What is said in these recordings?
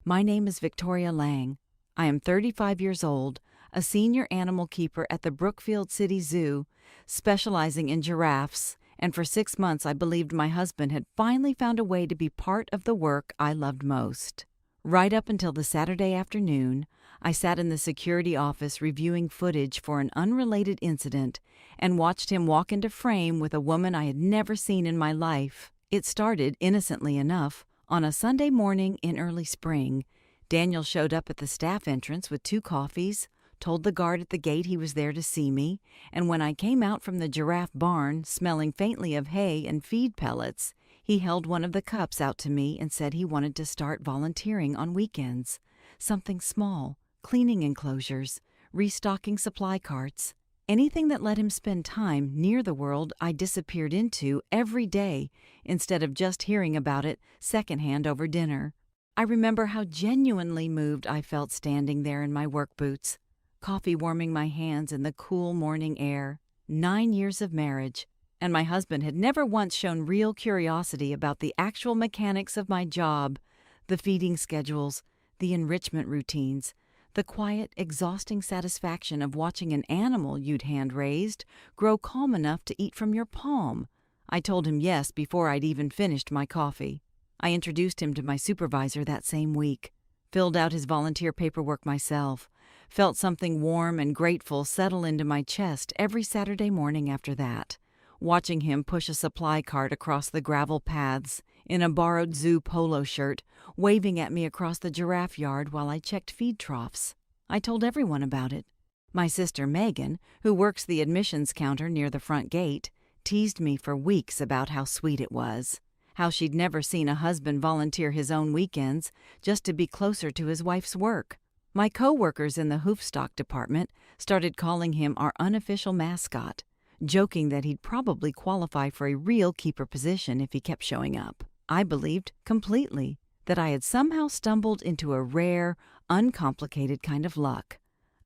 My name is Victoria Lange. I am 35 years old, a senior animal keeper at the Brookfield City Zoo, specializing in giraffes, and for 6 months I believed my husband had finally found a way to be part of the work I loved most. Right up until the Saturday afternoon, I sat in the security office reviewing footage for an unrelated incident and watched him walk into frame with a woman I had never seen in my life. It started, innocently enough, on a Sunday morning in early spring. Daniel showed up at the staff entrance with 2 coffees, told the guard at the gate he was there to see me, and when I came out from the giraffe barn, smelling faintly of hay and feed pellets, he held one of the cups out to me and said he wanted to start volunteering on weekends. Something small, cleaning enclosures, restocking supply carts, anything that let him spend time near the world I disappeared into every day instead of just hearing about it secondhand over dinner. I remember how genuinely moved I felt standing there in my work boots, coffee warming my hands in the cool morning air. 9 years of marriage, and my husband had never once shown real curiosity about the actual mechanics of my job, the feeding schedules, the enrichment routines, the quiet, exhausting satisfaction of watching an animal you'd hand-raised grow calm enough to eat from your palm. I told him yes before I'd even finished my coffee. I introduced him to my supervisor that same week, filled out his volunteer paperwork myself, felt something warm and grateful settle into my chest every Saturday morning after that, watching him push a supply cart across the gravel paths in a borrowed zoo polo shirt, waving at me across the giraffe yard while I checked feed troughs. I told everyone about it. My sister Megan, who works the admissions counter near the front gate, teased me for weeks about how sweet it was, how she'd never seen a husband volunteer his own weekends just to be closer to his wife's work. My co-workers in the hoofstock department started calling him our unofficial mascot, joking that he'd probably qualify for a real keeper position if he kept showing up. I believed completely that I had somehow stumbled into a rare, uncomplicated kind of luck,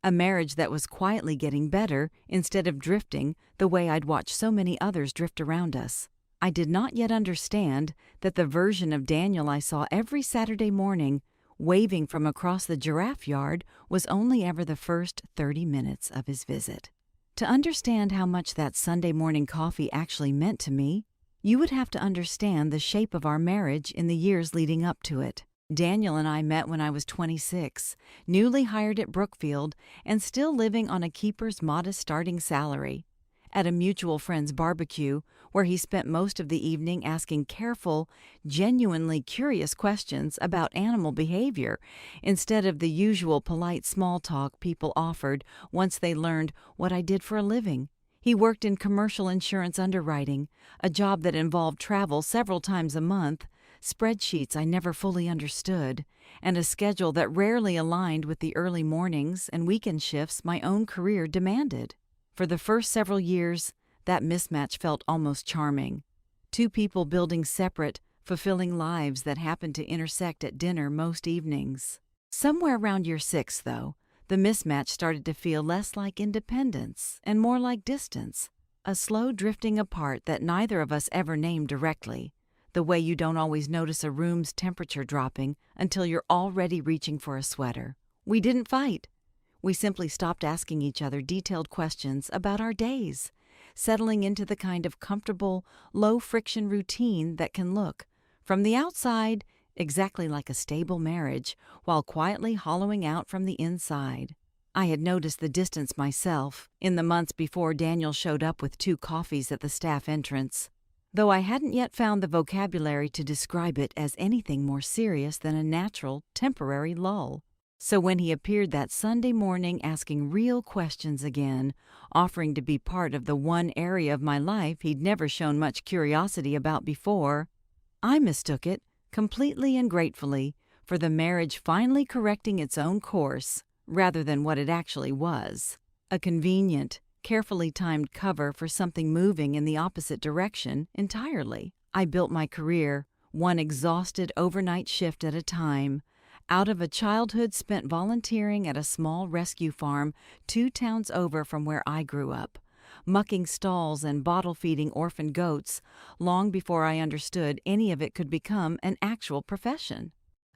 a marriage that was quietly getting better instead of drifting the way I'd watched so many others drift around us. I did not yet understand that the version of Daniel I saw every Saturday morning, waving from across the giraffe yard, was only ever the first 30 minutes of his visit. To understand how much that Sunday morning coffee actually meant to me, you would have to understand the shape of our marriage in the years leading up to it. Daniel and I met when I was 26, newly hired at Brookfield and still living on a keeper's modest starting salary. At a mutual friend's barbecue, where he spent most of the evening asking careful, genuinely curious questions about animal behavior instead of the usual polite small talk people offered once they learned what I did for a living. He worked in commercial insurance underwriting, a job that involved travel several times a month, spreadsheets I never fully understood, and a schedule that rarely aligned with the early mornings and weekend shifts my own career demanded. For the first several years, that mismatch felt almost charming. 2 people building separate, fulfilling lives that happened to intersect at dinner most evenings. Somewhere around year 6, though, the mismatch started to feel less like independence and more like distance, a slow drifting apart that neither of us ever named directly, the way you don't always notice a room's temperature dropping until you're already reaching for a sweater. We didn't fight. We simply stopped asking each other detailed questions about our days, settling into the kind of comfortable, low-friction routine that can look, from the outside, exactly like a stable marriage, while quietly hollowing out from the inside. I had noticed the distance myself in the months before Daniel showed up with 2 coffees at the staff entrance, though I hadn't yet found the vocabulary to describe it as anything more serious than a natural, temporary lull. So when he appeared that Sunday morning asking real questions again, offering to be part of the one area of my life he'd never shown much curiosity about before, I mistook it, completely and gratefully, for the marriage finally correcting its own course, rather than what it actually was, a convenient, carefully timed cover for something moving in the opposite direction entirely. I built my career, one exhausted overnight shift at a time, out of a childhood spent volunteering at a small rescue farm 2 towns over from where I grew up, mucking stalls and bottle-feeding orphan goats long before I understood any of it could become an actual profession.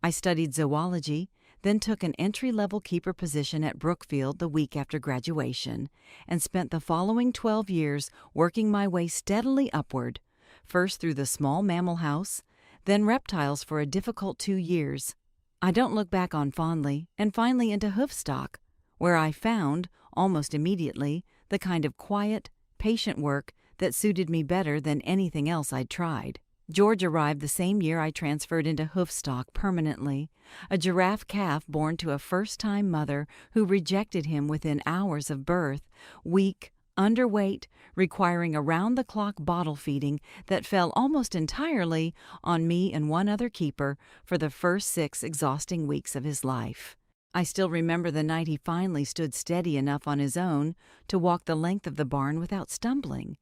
I studied zoology, then took an entry-level keeper position at Brookfield the week after graduation, and spent the following 12 years working my way steadily upward, first through the small mammal house, then reptiles for a difficult 2 years. I don't look back on fondly, and finally into hoofstock, where I found, almost immediately, the kind of quiet, patient work that suited me better than anything else I'd tried. George arrived the same year I transferred into hoofstock permanently, a giraffe calf born to a first-time mother who rejected him within hours of birth, weak, underweight, requiring around-the-clock bottle feeding that fell almost entirely on me and one other keeper for the first 6 exhausting weeks of his life. I still remember the night he finally stood steady enough on his own to walk the length of the barn without stumbling.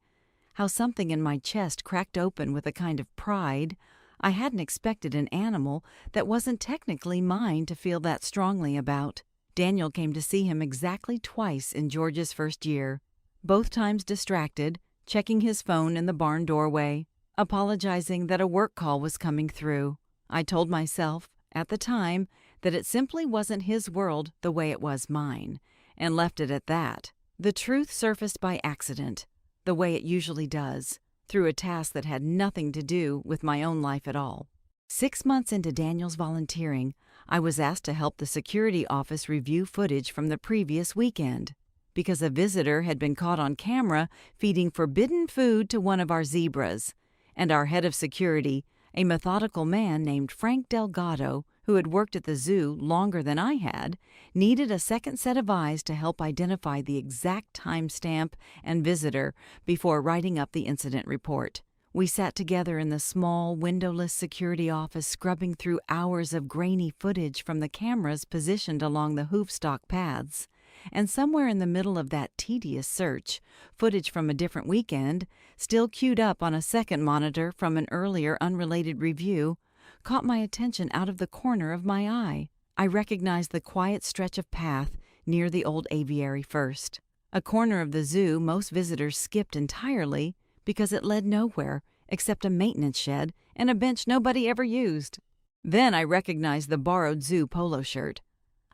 How something in my chest cracked open with a kind of pride. I hadn't expected an animal that wasn't technically mine to feel that strongly about. Daniel came to see him exactly twice in George's first year, both times distracted, checking his phone in the barn doorway, apologizing that a work call was coming through. I told myself, at the time, that it simply wasn't his world the way it was mine, and left it at that. The truth surfaced by accident, the way it usually does, through a task that had nothing to do with my own life at all. 6 months into Daniel's volunteering, I was asked to help the security office review footage from the previous weekend, because a visitor had been caught on camera feeding forbidden food to one of our zebras, and our head of security, a methodical man named Frank Delgado, who had worked at the zoo longer than I had, needed a second set of eyes to help identify the exact timestamp and visitor before writing up the incident report. We sat together in the small, windowless security office scrubbing through hours of grainy footage from the cameras positioned along the hoofstock paths, and somewhere in the middle of that tedious search, footage from a different weekend, still queued up on a second monitor from an earlier unrelated review, caught my attention out of the corner of my eye. I recognized the quiet stretch of path near the old aviary first, a corner of the zoo most visitors skipped entirely because it led nowhere except a maintenance shed and a bench nobody ever used. Then I recognized the borrowed zoo polo shirt.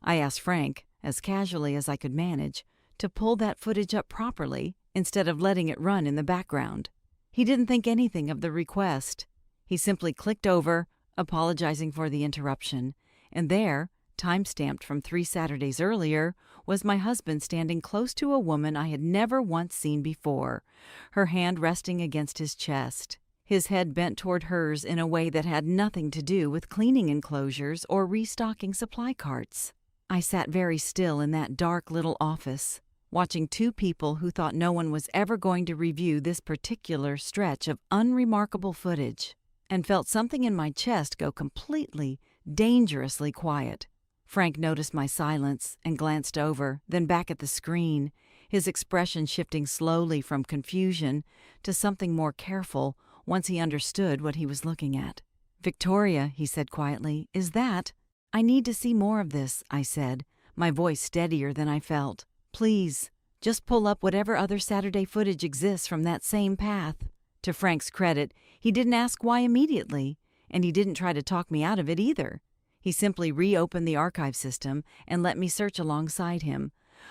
I asked Frank, as casually as I could manage, to pull that footage up properly instead of letting it run in the background. He didn't think anything of the request. He simply clicked over, apologizing for the interruption, and there, time-stamped from 3 Saturdays earlier, was my husband standing close to a woman I had never once seen before, her hand resting against his chest, his head bent toward hers in a way that had nothing to do with cleaning enclosures or restocking supply carts. I sat very still in that dark little office, watching 2 people who thought no one was ever going to review this particular stretch of unremarkable footage, and felt something in my chest go completely, dangerously quiet. Frank noticed my silence and glanced over, then back at the screen, his expression shifting slowly from confusion to something more careful once he understood what he was looking at. "Victoria," he said quietly, "is that—" "I need to see more of this," I said, my voice steadier than I felt. "Please, just pull up whatever other Saturday footage exists from that same path." To Frank's credit, he didn't ask why immediately, and he didn't try to talk me out of it either. He simply reopened the archive system and let me search alongside him,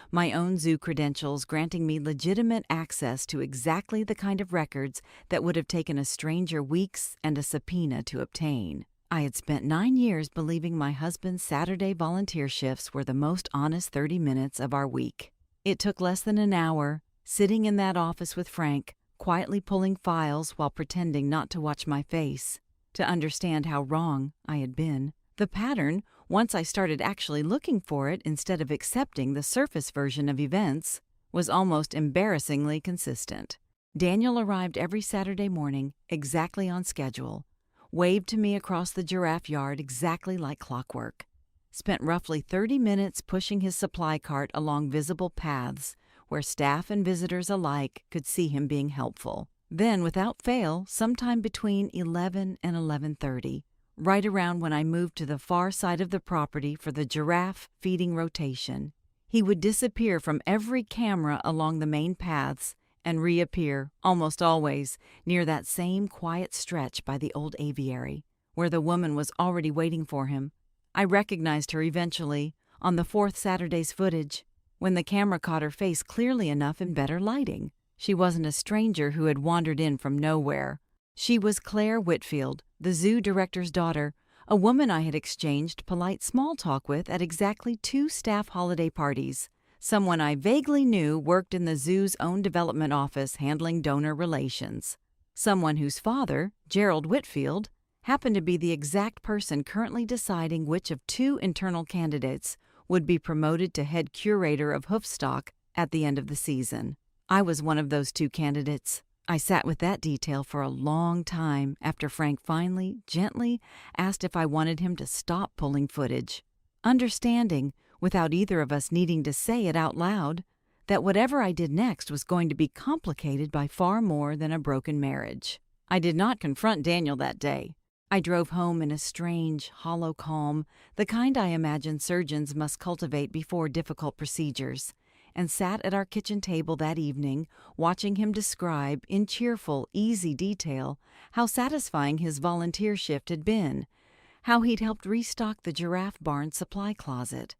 my own zoo credentials granting me legitimate access to exactly the kind of records that would have taken a stranger weeks and a subpoena to obtain. I had spent 9 years believing my husband's Saturday volunteer shifts were the most honest 30 minutes of our week. It took less than an hour, sitting in that office with Frank, quietly pulling files while pretending not to watch my face, to understand how wrong I had been. The pattern, once I started actually looking for it instead of accepting the surface version of events, was almost embarrassingly consistent. Daniel arrived every Saturday morning, exactly on schedule, waved to me across the giraffe yard exactly like clockwork, spent roughly 30 minutes pushing his supply cart along visible paths where staff and visitors alike could see him being helpful. Then, without fail, sometime between 11 and 11:30, right around when I moved to the far side of the property for the giraffe feeding rotation, he would disappear from every camera along the main paths and reappear, almost always, near that same quiet stretch by the old aviary, where the woman was already waiting for him, I recognized her eventually, on the fourth Saturday's footage, when the camera caught her face clearly enough in better lighting. She wasn't a stranger who had wandered in from nowhere. She was Claire Whitfield, the zoo director's daughter, a woman I had exchanged polite small talk with at exactly 2 staff holiday parties. Someone I vaguely knew worked in the zoo's own development office handling donor relations. Someone whose father, Gerald Whitfield, happened to be the exact person currently deciding which of 2 internal candidates would be promoted to head curator of hoofstock at the end of the season. I was one of those 2 candidates. I sat with that detail for a long time after Frank finally, gently, asked if I wanted him to stop pulling footage, understanding, without either of us needing to say it out loud, that whatever I did next was going to be complicated by far more than a broken marriage. I did not confront Daniel that day. I drove home in a strange, hollow calm, the kind I imagine surgeons must cultivate before difficult procedures, and sat at our kitchen table that evening, watching him describe, in cheerful, easy detail, how satisfying his volunteer shift had been, how he'd helped restock the Giraffe barn supply closet,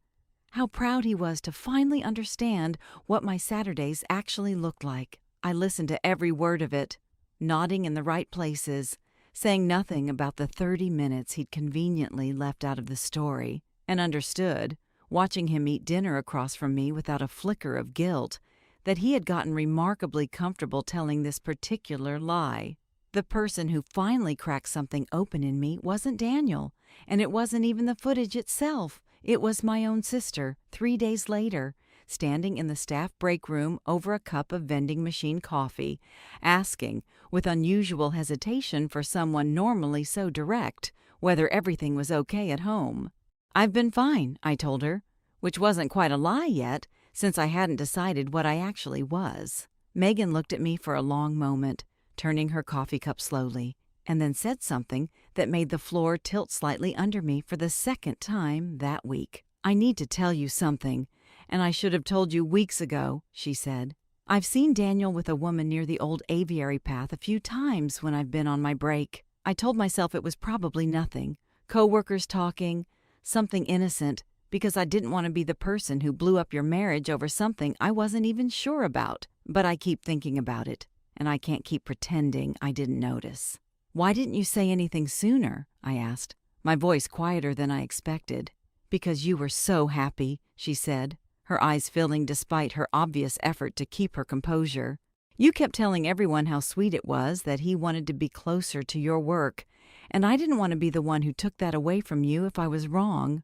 how proud he was to finally understand what my Saturdays actually looked like. I listened to every word of it, nodding in the right places, saying nothing about the 30 minutes he'd conveniently left out of the story, and understood, watching him eat dinner across from me without a flicker of guilt, that he had gotten remarkably comfortable telling this particular lie. The person who finally cracked something open in me wasn't Daniel, and it wasn't even the footage itself. It was my own sister, 3 days later, standing in the staff break room over a cup of vending machine coffee, asking, with unusual hesitation for someone normally so direct, whether everything was okay at home. "I've been fine," I told her, which wasn't quite a lie yet, since I hadn't decided what I actually was. Megan looked at me for a long moment, turning her coffee cup slowly, and then said something that made the floor tilt slightly under me for the second time that week. "I need to tell you something, and I should have told you weeks ago," she said. "I've seen Daniel with a woman near the old aviary path a few times when I've been on my break. I told myself it was probably nothing, coworkers talking, something innocent, because I didn't want to be the person who blew up your marriage over something I wasn't even sure about. But I keep thinking about it, and I can't keep pretending I didn't notice." "Why didn't you say anything sooner?" I asked, my voice quieter than I expected. "Because you were so happy," she said, her eyes filling despite her obvious effort to keep her composure. "You kept telling everyone how sweet it was that he wanted to be closer to your work, and I didn't want to be the one who took that away from you if I was wrong.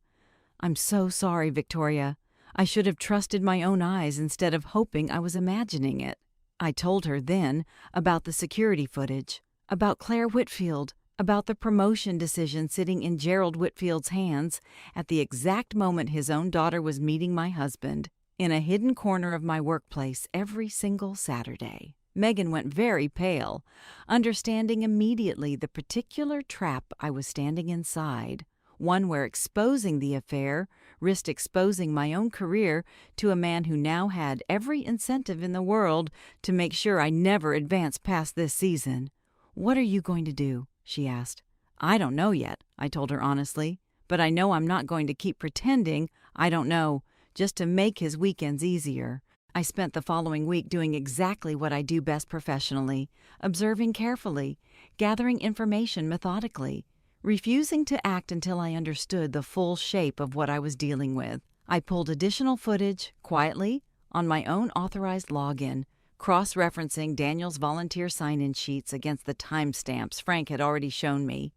I'm so sorry, Victoria. I should have trusted my own eyes instead of hoping I was imagining it." I told her then about the security footage, about Claire Whitfield, about the promotion decision sitting in Gerald Whitfield's hands at the exact moment his own daughter was meeting my husband, in a hidden corner of my workplace every single Saturday. Megan went very pale, understanding immediately the particular trap I was standing inside, one where exposing the affair risked exposing my own career to a man who now had every incentive in the world to make sure I never advanced past this season. "What are you going to do?" she asked. "I don't know yet," I told her honestly, "but I know I'm not going to keep pretending I don't know, just to make his weekends easier." I spent the following week doing exactly what I do best professionally, observing carefully, gathering information methodically, refusing to act until I understood the full shape of what I was dealing with. I pulled additional footage, quietly, on my own authorized login, cross-referencing Daniel's volunteer sign-in sheets against the timestamps Frank had already shown me,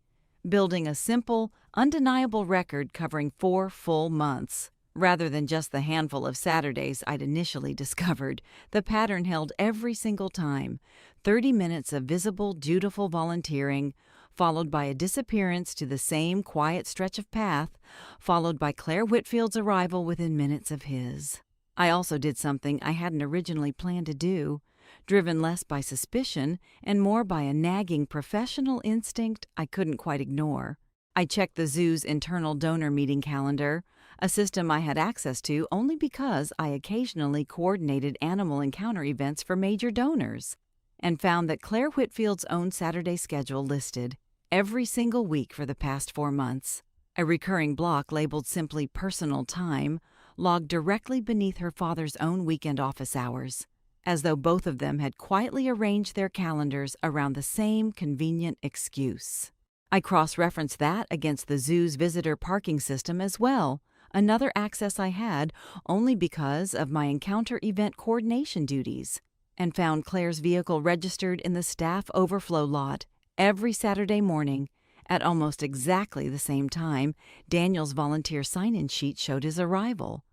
building a simple, undeniable record covering 4 full months. Rather than just the handful of Saturdays I'd initially discovered, the pattern held every single time: 30 minutes of visible, dutiful volunteering, followed by a disappearance to the same quiet stretch of path, followed by Claire Whitfield's arrival within minutes of his. I also did something I hadn't originally planned to do, driven less by suspicion and more by a nagging professional instinct I couldn't quite ignore. I checked the zoo's internal donor meeting calendar, a system I had access to only because I occasionally coordinated animal encounter events for major donors, and found that Claire Whitfield's own Saturday schedule listed every single week for the past 4 months. I a recurring block labeled simply personal time, logged directly beneath her father's own weekend office hours, as though both of them had quietly arranged their calendars around the same convenient excuse. I cross-referenced that against the zoo's visitor parking system as well, another access I had only because of my encounter event coordination duties, and found Claire's vehicle registered in the staff overflow lot every Saturday morning at almost exactly the same time Daniel's volunteer sign-in sheet showed his arrival,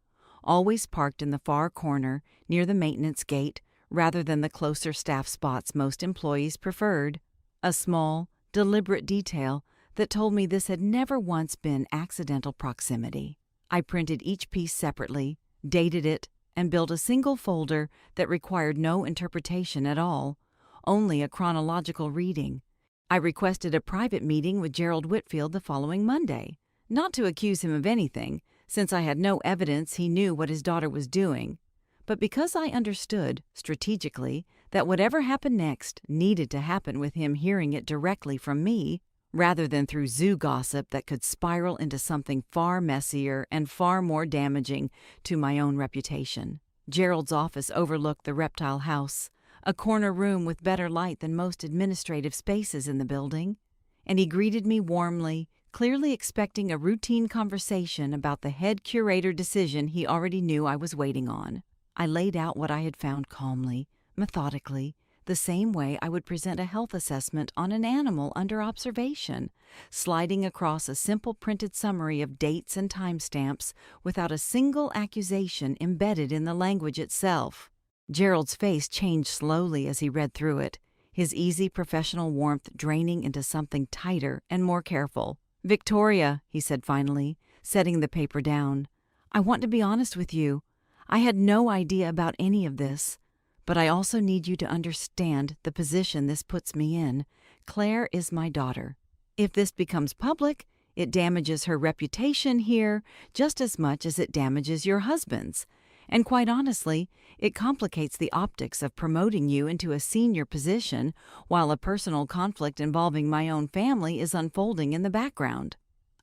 always parked in the far corner near the maintenance gate rather than the closer staff spots most employees preferred, a small, deliberate detail that told me this had never once been accidental proximity. I printed each piece separately, dated it, and built a single folder that required no interpretation at all, only a chronological reading. I requested a private meeting with Gerald Whitfield the following Monday, not to accuse him of anything, since I had no evidence he knew what his daughter was doing, but because I understood, strategically, that whatever happened next needed to happen with him hearing it directly from me, rather than through zoo gossip that could spiral into something far messier and far more damaging to my own reputation. Gerald's office overlooked the reptile house, a corner room with better light than most administrative spaces in the building, and he greeted me warmly, clearly expecting a routine conversation about the head curator decision he already knew I was waiting on. I laid out what I had found calmly, methodically, the same way I would present a health assessment on an animal under observation, sliding across a simple printed summary of dates and timestamps without a single accusation embedded in the language itself. Gerald's face changed slowly as he read through it, his easy professional warmth draining into something tighter and more careful. "Victoria," he said finally, setting the paper down, "I want to be honest with you. I had no idea about any of this. But I also need you to understand the position this puts me in. Claire is my daughter. If this becomes public, it damages her reputation here just as much as it damages your husband's. And quite honestly, it complicates the optics of promoting you into a senior position while a personal conflict involving my own family is unfolding in the background.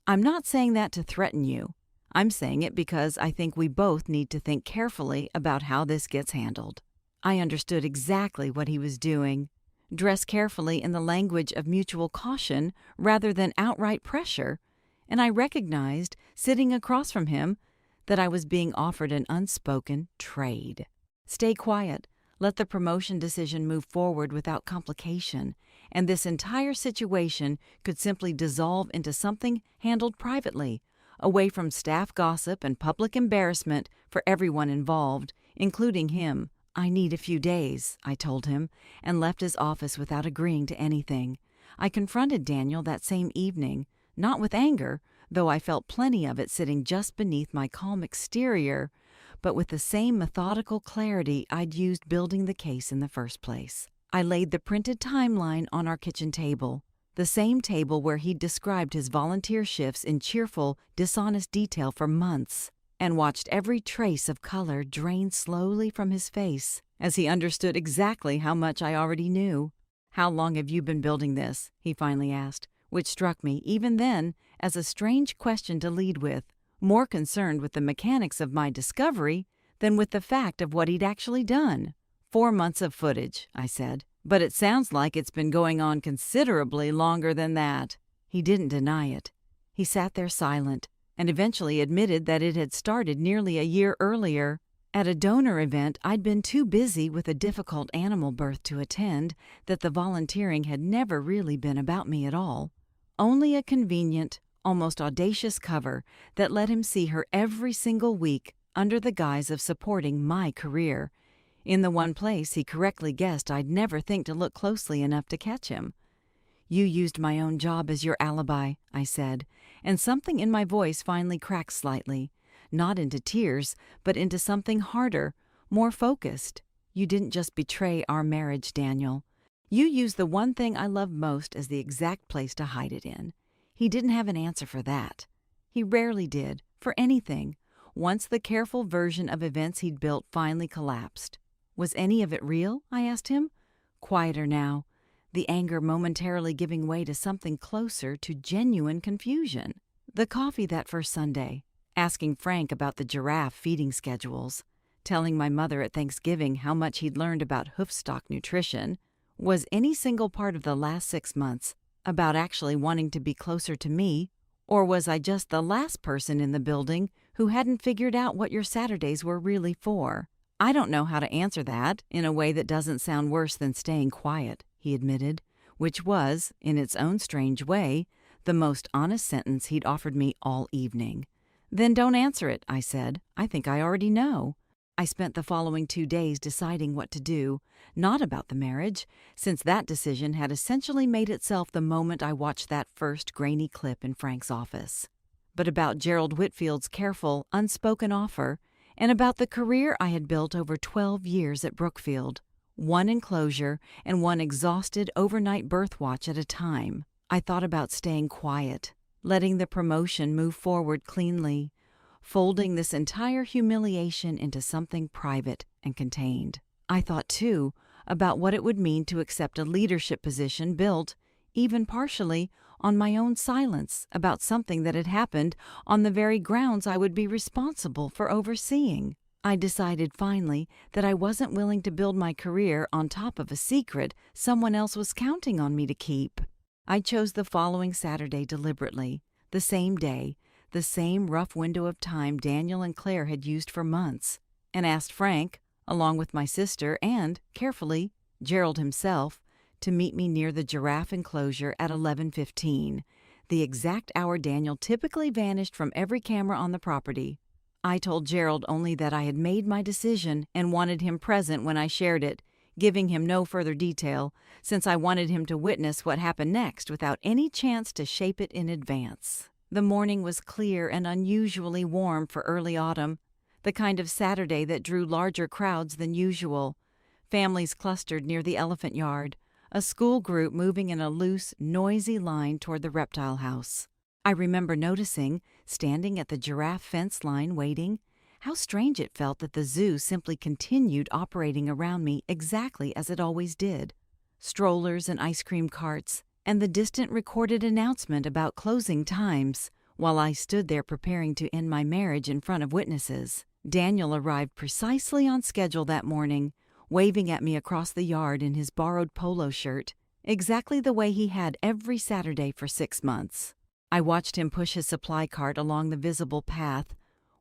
I'm not saying that to threaten you. I'm saying it because I think we both need to think carefully about how this gets handled." I understood exactly what he was doing. Dress carefully in the language of mutual caution rather than outright pressure, and I recognized, sitting across from him, that I was being offered an unspoken trade. Stay quiet, let the promotion decision move forward without complication, and this entire situation could simply dissolve into something handled privately, away from staff gossip and public embarrassment for everyone involved, including him. "I need a few days," I told him, and left his office without agreeing to anything. I confronted Daniel that same evening, not with anger, though I felt plenty of it sitting just beneath my calm exterior, but with the same methodical clarity I'd used building the case in the first place. I laid the printed timeline on our kitchen table, the same table where he'd described his volunteer shifts in cheerful, dishonest detail for months, and watched every trace of color drain slowly from his face as he understood exactly how much I already knew. "How long have you been building this?" he finally asked, which struck me, even then, as a strange question to lead with, more concerned with the mechanics of my discovery than with the fact of what he'd actually done. 4 months of footage," I said, "but it sounds like it's been going on considerably longer than that." He didn't deny it. He sat there silent, and eventually admitted that it had started nearly a year earlier. At a donor event, I'd been too busy with a difficult animal birth to attend that the volunteering had never really been about me at all. Only a convenient, almost audacious cover that let him see her every single week under the guise of supporting my career, in the one place he correctly guessed I'd never think to look closely enough to catch him. "You used my own job as your alibi," I said, and something in my voice finally cracked slightly, not into tears, but into something harder, more focused. "You didn't just betray our marriage, Daniel. You used the one thing I love most as the exact place to hide it in." He didn't have an answer for that. He rarely did, for anything, once the careful version of events he'd built finally collapsed. "Was any of it real?" I asked him, quieter now, the anger momentarily giving way to something closer to genuine confusion. The coffee that first Sunday, asking Frank about the giraffe feeding schedules, telling my mother at Thanksgiving how much he'd learned about hoofstock nutrition, was any single part of the last 6 months about actually wanting to be closer to me, or was I just the last person in the building who hadn't figured out what your Saturdays were really for? I don't know how to answer that in a way that doesn't sound worse than staying quiet, he admitted, which was, in its own strange way, the most honest sentence he'd offered me all evening. Then don't answer it, I said. I think I already know. I spent the following 2 days deciding what to do, not about the marriage, since that decision had essentially made itself the moment I watched that first grainy clip in Frank's office, but about Gerald Whitfield's careful, unspoken offer, and about the career I had built over 12 years at Brookfield, one enclosure and one exhausted overnight birth watch at a time. I thought about staying quiet, letting the promotion move forward cleanly, folding this entire humiliation into something private and contained. I thought, too, about what it would mean to accept a leadership position built, even partially, on my own silence about something that had happened on the very grounds I would be responsible for overseeing. I decided finally that I wasn't willing to build my career on top of a secret someone else was counting on me to keep. I chose the following Saturday deliberately, the same day, the same rough window of time Daniel and Claire had used for months, and asked Frank, along with my sister and, carefully, Gerald himself, to meet me near the giraffe enclosure at 11:15, the exact hour Daniel typically vanished from every camera on the property. I told Gerald only that I had made my decision and wanted him present when I shared it, giving him no further detail, since I wanted him to witness what happened next without any chance to shape it in advance. The morning was clear and unusually warm for early autumn, the kind of Saturday that drew larger crowds than usual. Families clustered near the elephant yard, a school group moving in a loose, noisy line toward the reptile house. I remember noticing, standing at the giraffe fence line waiting, how strange it felt that the zoo simply continued operating around me exactly as it always did. Strollers and ice cream carts, and the distant recorded announcement about closing times, while I stood there preparing to end my marriage in front of witnesses. Daniel arrived precisely on schedule that morning, waving at me across the yard in his borrowed polo shirt, exactly the way he had every Saturday for 6 months. I watched him push his supply cart along the visible path,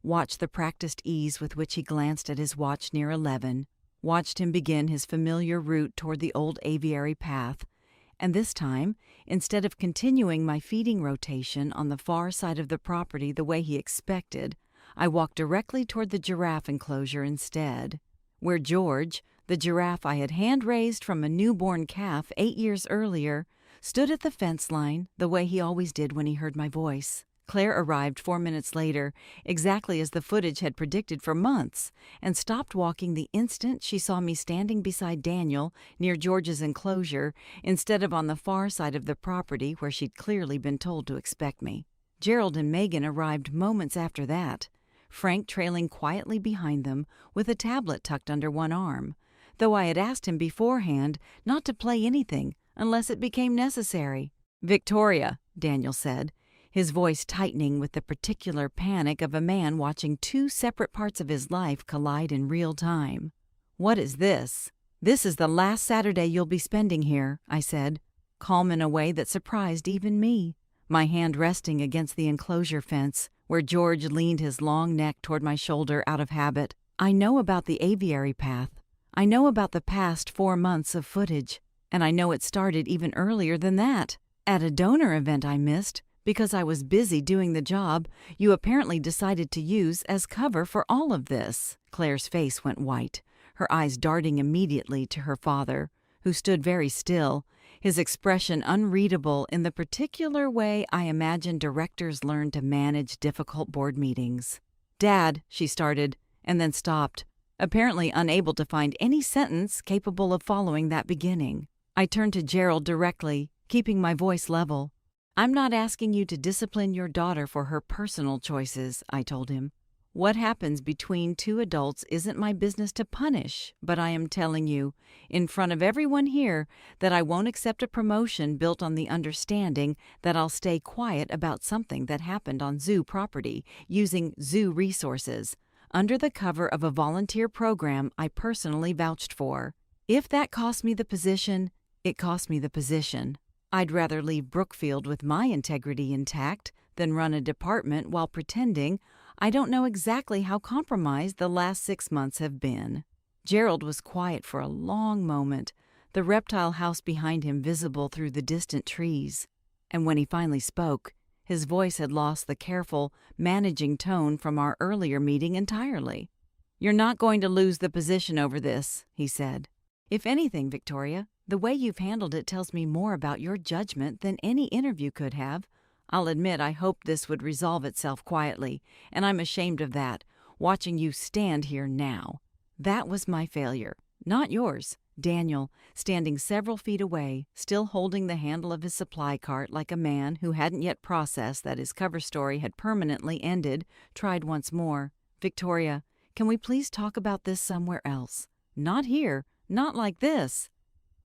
watched the practiced ease with which he glanced at his watch near 11, watched him begin his familiar route toward the old aviary path, and this time, instead of continuing my feeding rotation on the far side of the property the way he expected, I walked directly toward the giraffe enclosure instead, where George, the giraffe I had hand-raised from a newborn calf 8 years earlier, stood at the fence line the way he always did when he heard my voice. Claire arrived 4 minutes later, exactly as the footage had predicted for months, and stopped walking the instant she saw me standing beside Daniel near George's enclosure instead of on the far side of the property where she'd clearly been told to expect me. Gerald and Megan arrived moments after that, Frank trailing quietly behind them with a tablet tucked under one arm, though I had asked him beforehand not to play anything unless it became necessary. "Victoria," Daniel said, his voice tightening with the particular panic of a man watching 2 separate parts of his life collide in real time. "What is this?" "This is the last Saturday you'll be spending here," I said, calm in a way that surprised even me, my hand resting against the enclosure fence, where George leaned his long neck toward my shoulder out of habit. "I know about the aviary path. I know about the past 4 months of footage, and I know it started even earlier than that. At a donor event I missed, because I was busy doing the job you apparently decided to use as cover for all of this." Claire's face went white, her eyes darting immediately to her father, who stood very still, his expression unreadable in the particular way I imagine directors learn to manage difficult board meetings. "Dad," she started, and then stopped, apparently unable to find any sentence capable of following that beginning. I turned to Gerald directly, keeping my voice level. "I'm not asking you to discipline your daughter for her personal choices," I told him. What happens between two adults isn't my business to punish, but I am telling you, in front of everyone here, that I won't accept a promotion built on the understanding that I'll stay quiet about something that happened on zoo property, using zoo resources, under the cover of a volunteer program I personally vouched for. If that cost me the position, it cost me the position. I'd rather leave Brookfield with my integrity intact than run a department while pretending I don't know exactly how compromised the last 6 months have been. Gerald was quiet for a long moment, the reptile house behind him visible through the distant trees. And when he finally spoke, his voice had lost the careful, managing tone from our earlier meeting entirely. "You're not going to lose the position over this," he said. "If anything, Victoria, the way you've handled it tells me more about your judgment than any interview could have. I'll admit I hoped this would resolve itself quietly, and I'm ashamed of that, watching you stand here now. That was my failure, not yours." Daniel, standing several feet away, still holding the handle of his supply cart like a man who hadn't yet processed that his cover story had permanently ended, tried once more. "Victoria, can we please talk about this somewhere else? Not here, not like this."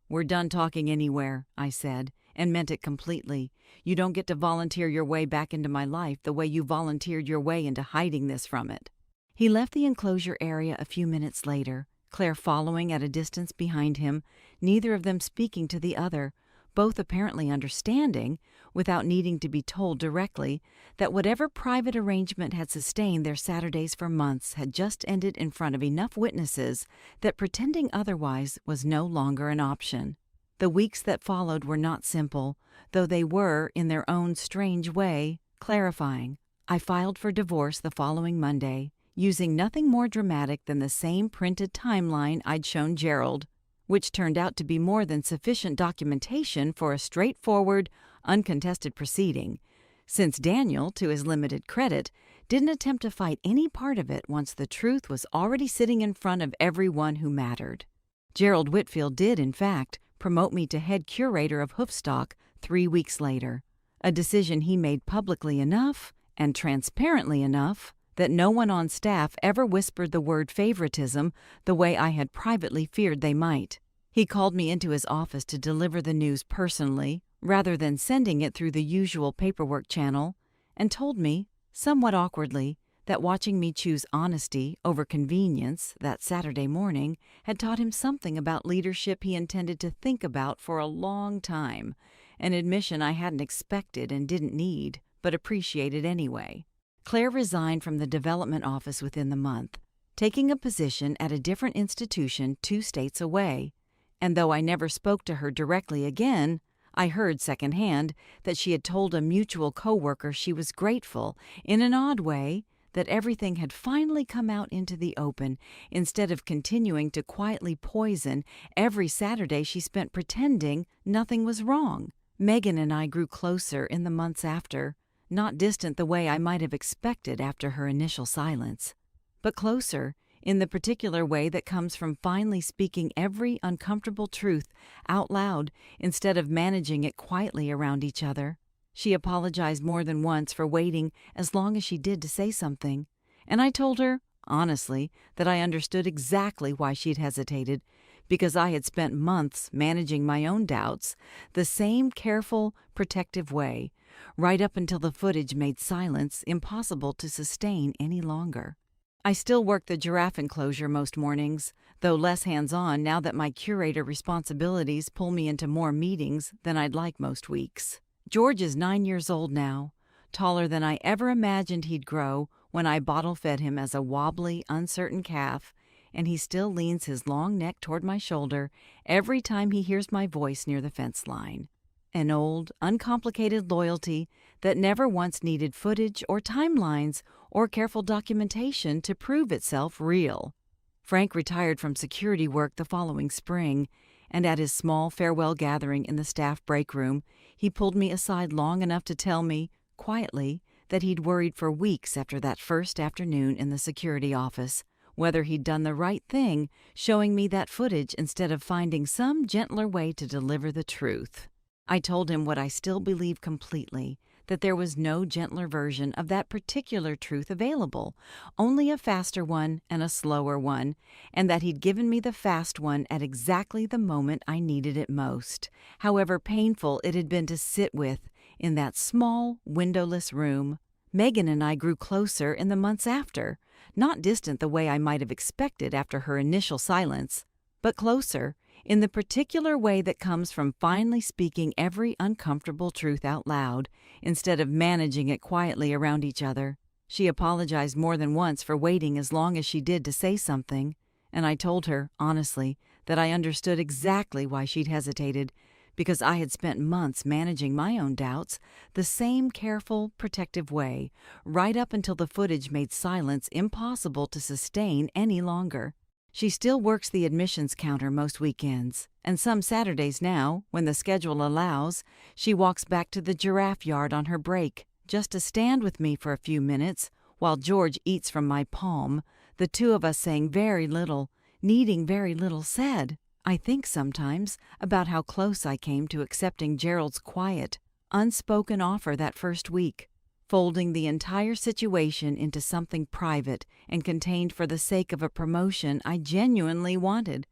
"We're done talking anywhere," I said, and meant it completely. "You don't get to volunteer your way back into my life the way you volunteered your way into hiding this from it." He left the enclosure area a few minutes later, Claire following at a distance behind him, neither of them speaking to the other, both apparently understanding, without needing to be told directly, that whatever private arrangement had sustained their Saturdays for months had just ended in front of enough witnesses that pretending otherwise was no longer an option. The weeks that followed were not simple, though they were, in their own strange way, clarifying. I filed for divorce the following Monday, using nothing more dramatic than the same printed timeline I'd shown Gerald, which turned out to be more than sufficient documentation for a straightforward, uncontested proceeding, since Daniel, to his limited credit, didn't attempt to fight any part of it once the truth was already sitting in front of everyone who mattered. Gerald Whitfield did, in fact, promote me to head curator of Hoofstock 3 weeks later, a decision he made publicly enough and transparently enough that no one on staff ever whispered the word favoritism the way I had privately feared they might. He called me into his office to deliver the news personally, rather than sending it through the usual paperwork channel, and told me, somewhat awkwardly, that watching me choose honesty over convenience that Saturday morning had taught him something about leadership he intended to think about for a long time, an admission I hadn't expected and didn't need, but appreciated anyway. Claire resigned from the development office within the month, taking a position at a different institution 2 states away, and though I never spoke to her directly again, I heard secondhand that she had told a mutual coworker she was grateful, in an odd way, that everything had finally come out into the open instead of continuing to quietly poison every Saturday she spent pretending nothing was wrong. Megan and I grew closer in the months after, not distant the way I might have expected after her initial silence, but closer in the particular way that comes from finally speaking every uncomfortable truth out loud instead of managing it quietly around each other. She apologized more than once for waiting as long as she did to say something, and I told her, honestly, that I understood exactly why she'd hesitated, because I had spent months managing my own doubts the same careful, protective way, right up until the footage made silence impossible to sustain any longer. I still work the Giraffe Enclosure most mornings, though less hands-on now that my curator responsibilities pull me into more meetings than I'd like most weeks. George is 9 years old now, taller than I ever imagined he'd grow when I bottle-fed him as a wobbly, uncertain calf, and he still leans his long neck toward my shoulder every time he hears my voice near the fence line. An old, uncomplicated loyalty that never once needed footage or timelines or careful documentation to prove itself real. Frank retired from security work the following spring, and at his small farewell gathering in the staff break room, he pulled me aside long enough to tell me, quietly, that he'd worried for weeks after that first afternoon in the security office, whether he'd done the right thing showing me that footage instead of finding some gentler way to deliver the truth. I told him what I still believe completely, that there was no gentler version of that particular truth available, only a faster one and a slower one, and that he'd given me the fast one at exactly the moment I needed it most, however painful it had been to sit with in that small, windowless room. Megan and I grew closer in the months after, not distant the way I might have expected after her initial silence, but closer in the particular way that comes from finally speaking every uncomfortable truth out loud, instead of managing it quietly around each other. She apologized more than once for waiting as long as she did to say something, and I told her, honestly, that I understood exactly why she'd hesitated, because I had spent months managing my own doubts the same careful, protective way, right up until the footage made silence impossible to sustain any longer. She still works the admissions counter most weekends, and some Saturdays now, when the schedule allows, she walks back to the Giraffe yard on her break, just to stand with me for a few minutes while George eats from my palm, the two of us saying very little, needing very little said. I think sometimes about how close I came to accepting Gerald's quiet, unspoken offer that first week, folding the entire situation into something private and contained for the sake of a promotion I genuinely wanted.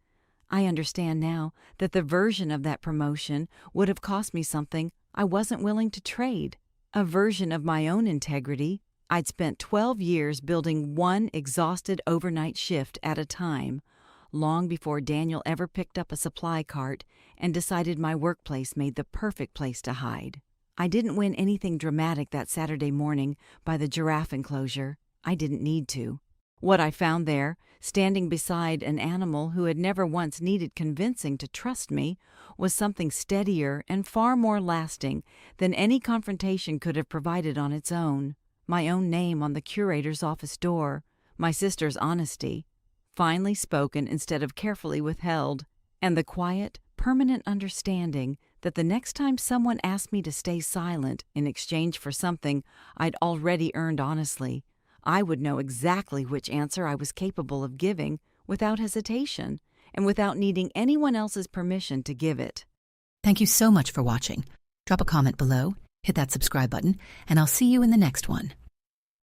I understand now that the version of that promotion would have cost me something I wasn't willing to trade, a version of my own integrity. I'd spent 12 years building one exhausted overnight shift at a time, long before Daniel ever picked up a supply cart and decided my workplace made the perfect place to hide. I didn't win anything dramatic that Saturday morning by the Giraffe Enclosure. I didn't need to. What I found there, standing beside an animal who had never once needed convincing to trust me, was something steadier and far more lasting than any confrontation could have provided on its own. My own name on the curator's office door, my sister's honesty, finally spoken instead of carefully withheld, and the quiet, permanent understanding that the next time someone asked me to stay silent in exchange for something I'd already earned honestly, I would know exactly which answer I was capable of giving without hesitation and without needing anyone else's permission to give it. Thank you so much for watching. Drop a comment below, hit that subscribe button, and I'll see you in the next one.